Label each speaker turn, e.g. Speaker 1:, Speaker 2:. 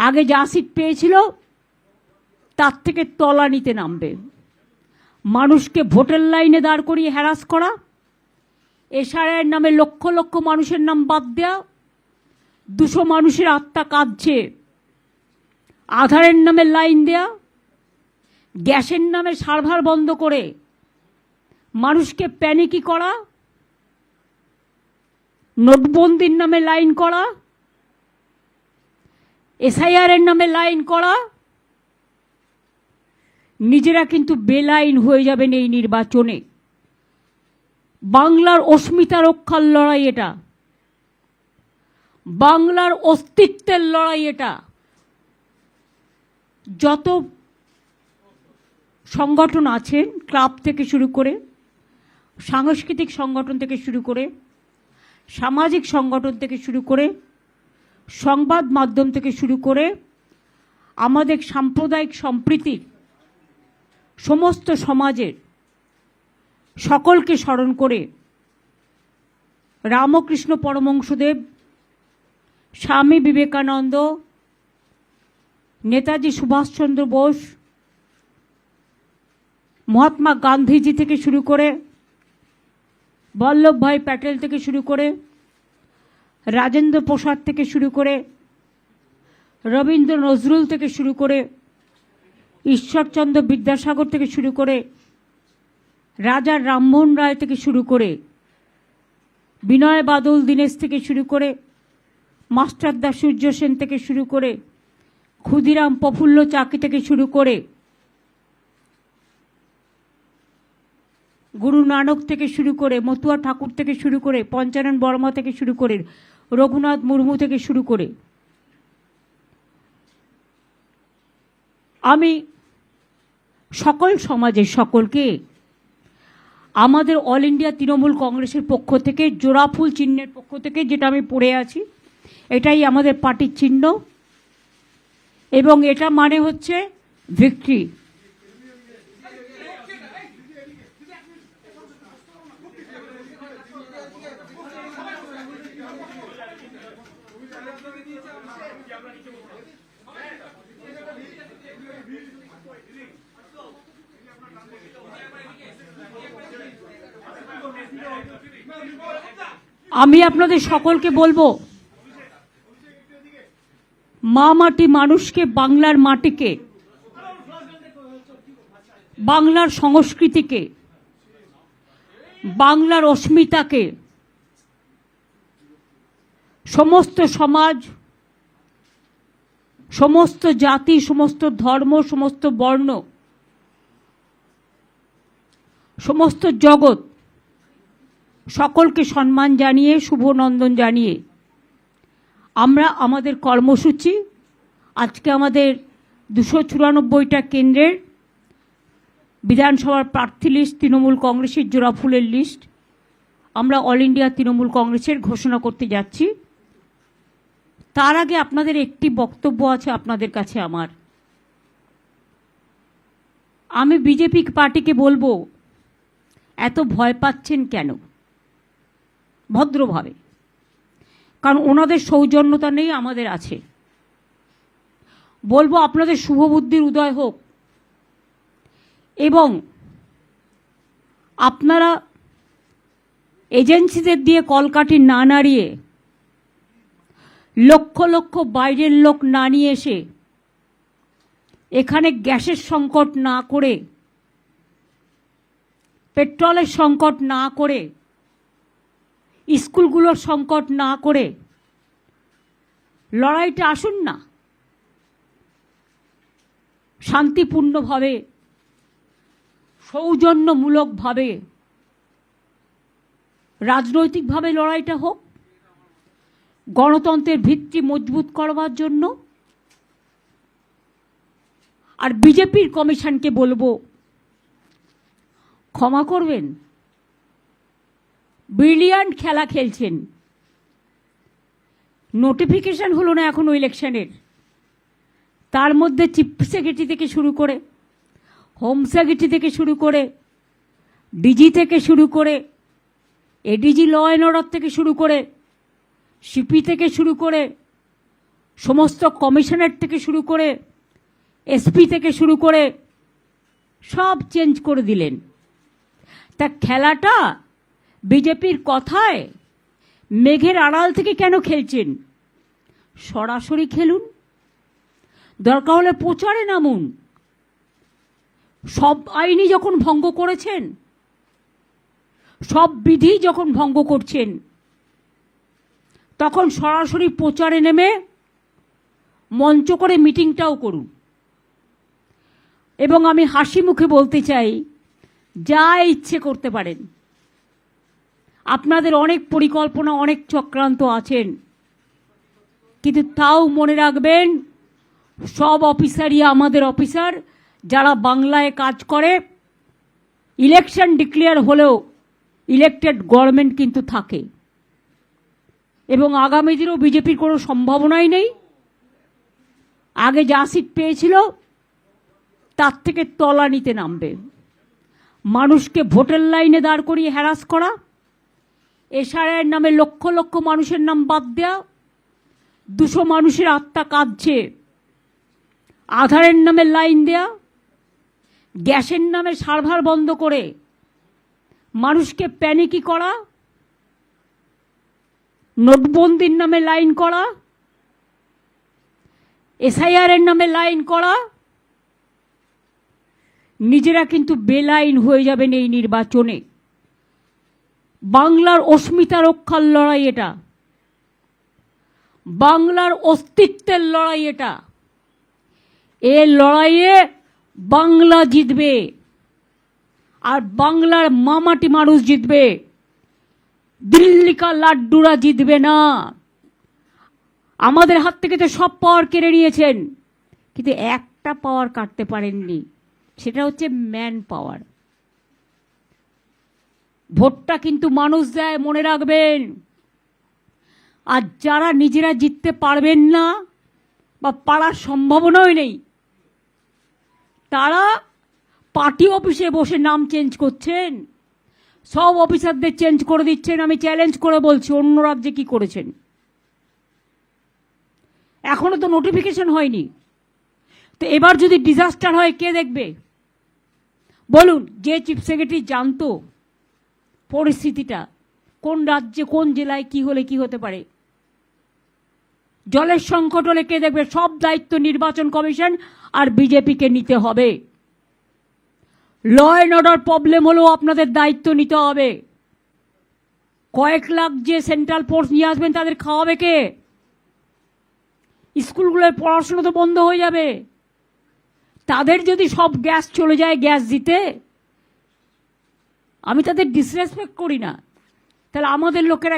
Speaker 1: আগে যা সিট পেয়েছিল তার থেকে তলানিতে নামবে। মানুষকে ভোটের লাইনে দাঁড় করিয়ে হ্যারাস করা, এসআইআর নামে লক্ষ লক্ষ মানুষের নাম বাদ দেওয়া, 200 মানুষের আত্মা কাঁদছে, আধারের নামে লাইন দেয়া, গ্যাসের নামে সার্ভার বন্ধ করে মানুষকে প্যানিকি করা, নোটবন্দির নামে লাইন করা, এসআইআর এর নামে লাইন করা, নিজেরা কিন্তু বেলাইন হয়ে যাবেন এই নির্বাচনে। বাংলার অস্মিতা রক্ষার লড়াই এটা, বাংলার অস্তিত্বের লড়াই এটা। যত সংগঠন আছেন, ক্লাব থেকে শুরু করে, সাংস্কৃতিক সংগঠন থেকে শুরু করে, সামাজিক সংগঠন থেকে শুরু করে, সংবাদ মাধ্যম থেকে শুরু করে, আমাদের সাম্প্রদায়িক সম্প্রীতির সমস্ত সমাজের সকলকে স্মরণ করে রামকৃষ্ণ পরমহংসদেব, স্বামী বিবেকানন্দ, নেতাজি সুভাষচন্দ্র বোস, মহাত্মা গান্ধীজি থেকে শুরু করে, বল্লভভাই প্যাটেল থেকে শুরু করে, রাজেন্দ্র প্রসাদ থেকে শুরু করে, রবীন্দ্র নজরুল থেকে শুরু করে, ঈশ্বরচন্দ্র বিদ্যাসাগর থেকে শুরু করে, রাজা রামমোহন রায় থেকে শুরু করে, বিনয় বাদল দীনেশ থেকে শুরু করে, মাস্টারদা সূর্য সেন থেকে শুরু করে, ক্ষুদিরাম প্রফুল্ল চাকি থেকে শুরু করে, গুরু নানক থেকে শুরু করে, মতুয়া ঠাকুর থেকে শুরু করে, পঞ্চানন বর্মা থেকে শুরু করে, রঘুনাথ মুর্মু থেকে শুরু করে, আমি সকল সমাজের সকলকে আমাদের অল ইন্ডিয়া তৃণমূল কংগ্রেসের পক্ষ থেকে, জোড়াফুল চিহ্নের পক্ষ থেকে, যেটা আমি পড়ে আছি, এটাই আমাদের পার্টির চিহ্ন এবং এটা মানে হচ্ছে ভিক্টরি। আমি আপনাদের সকলকে বলবো, মা মাটি মানুষকে, বাংলার মাটিকে, বাংলার সংস্কৃতিকে, বাংলার অস্মিতাকে সমস্ত সমাজ, সমস্ত জাতি, সমস্ত ধর্ম, সমস্ত বর্ণ, সমস্ত জগৎ সকলকে সম্মান জানিয়ে, শুভনন্দন জানিয়ে আমরা আমাদের কর্মসূচি, আজকে আমাদের 294টা কেন্দ্রের বিধানসভার প্রার্থী লিস্ট, তৃণমূল কংগ্রেসের জোড়াফুলের লিস্ট আমরা অল ইন্ডিয়া তৃণমূল কংগ্রেসের ঘোষণা করতে যাচ্ছি। তার আগে আপনাদের একটি বক্তব্য আছে আপনাদের কাছে আমার। আমি বিজেপি পার্টিকে বলবো, এত ভয় পাচ্ছেন কেন? ভদ্রভাবে, কারণ ওনাদের সৌজন্যতা নেই, আমাদের আছে। বলবো আপনাদের শুভবুদ্ধির উদয় হোক এবং আপনারা এজেন্সিদের দিয়ে কলকাঠি না নাড়িয়ে, লক্ষ লক্ষ বাইরের লোক না নিয়ে এসে, এখানে গ্যাসের সংকট না করে, পেট্রোলের সংকট না করে, স্কুলগুলোর সংকট না করে লড়াইটা আসুন না। শান্তিপূর্ণভাবে, সৌজন্যমূলকভাবে, রাজনৈতিকভাবে লড়াইটা হোক, গণতন্ত্রের ভিত্তি মজবুত করবার জন্য। আর বিজেপির কমিশনকে বলবো, ক্ষমা করবেন, ব্রিলিয়ান্ট খেলা খেলছেন। নোটিফিকেশন হলো না এখনো ইলেকশনের, তার মধ্যে চিফ সেক্রেটারি থেকে শুরু করে, হোম সেক্রেটারি থেকে শুরু করে, ডিজি থেকে শুরু করে, এডিজি ল অ্যান্ড অর্ডার থেকে শুরু করে, সিপি থেকে শুরু করে সমস্ত কমিশনার থেকে শুরু করে এসপি থেকে শুরু করে সব চেঞ্জ করে দিলেন। তা খেলাটা বিজেপির কথায় মেঘের আড়াল থেকে কেন খেলছেন? সরাসরি খেলুন, দরকার হলে প্রচারে নামুন। সব আইনই যখন ভঙ্গ করেছেন, সব বিধি যখন ভঙ্গ করছেন, তখন সরাসরি প্রচারে নেমে মঞ্চ করে মিটিংটাও করুন। এবং আমি হাসি মুখে বলতে চাই, যা ইচ্ছে করতে পারেন। আপনাদের অনেক পরিকল্পনা, অনেক চক্রান্ত আছেন, কিন্তু তাও মনে রাখবেন, সব অফিসারই আমাদের অফিসার, যারা বাংলায় কাজ করে। ইলেকশন ডিক্লেয়ার হলেও ইলেক্টেড গভর্নমেন্ট কিন্তু থাকে, এবং আগামী দিনেও বিজেপির কোনো সম্ভাবনাই নেই। আগে যা সিট পেয়েছিল তার থেকে তলানিতে নামবে। মানুষকে ভোটের লাইনে দাঁড় করিয়ে হ্যারাস করা, এসআইআর নামে লক্ষ লক্ষ মানুষের নাম বাদ দেওয়া, 200 মানুষের আত্মা কাঁদছে, আধারের নামে লাইন দেয়া, গ্যাসের নামে সার্ভার বন্ধ করে মানুষকে প্যানিকি করা, নোটবন্দির নামে লাইন করা, এসআইআর এর নামে লাইন করা। নিজেরা কিন্তু বেলাইন হয়ে যাবেন এই নির্বাচনে। বাংলার অস্মিতা রক্ষার লড়াই এটা, বাংলার অস্তিত্বের লড়াই এটা। এই লড়াইয়ে বাংলা জিতবে, আর বাংলার মামাটি মানুষ জিতবে। দিল্লিকা লাড্ডুরা জিতবে না। আমাদের হাত থেকে তো সব পাওয়ার কেড়ে নিয়েছেন, কিন্তু একটা পাওয়ার কাটতে পারেননি, সেটা হচ্ছে ম্যান পাওয়ার। ভোটটা কিন্তু মানুষ দেয়, মনে রাখবেন। আর যারা নিজেরা জিততে পারবেন না বা পারার সম্ভাবনাই নেই, তারা পার্টি অফিসে বসে নাম চেঞ্জ করছেন, সব অফিসারদের চেঞ্জ করে দিচ্ছেন। আমি চ্যালেঞ্জ করে বলছি, অন্য রাজ্যে কি করেছেন? এখনো তো নোটিফিকেশন হয়নি। তো এবার যদি ডিজাস্টার হয়, কে দেখবে বলুন? যে চিফ সেক্রেটারি জানতো পরিস্থিতিটা, কোন রাজ্যে কোন জেলায় কি হলে কি হতে পারে, জলের সংকট হলে কে দেখবে? সব দায়িত্ব নির্বাচন কমিশন আর বিজেপিকে নিতে হবে। ল অ্যান্ড অর্ডার প্রবলেম হলেও আপনাদের দায়িত্ব নিতে হবে। কয়েক লাখ যে সেন্ট্রাল ফোর্স নিয়ে আসবেন, তাদের খাওয়াবে কে? স্কুলগুলোর পড়াশোনা তো বন্ধ হয়ে যাবে। তাদের যদি সব গ্যাস চলে যায় গ্যাস দিতে, আমি তাদের ডিসরেসপেক্ট করি না, তাহলে আমাদের লোকেরা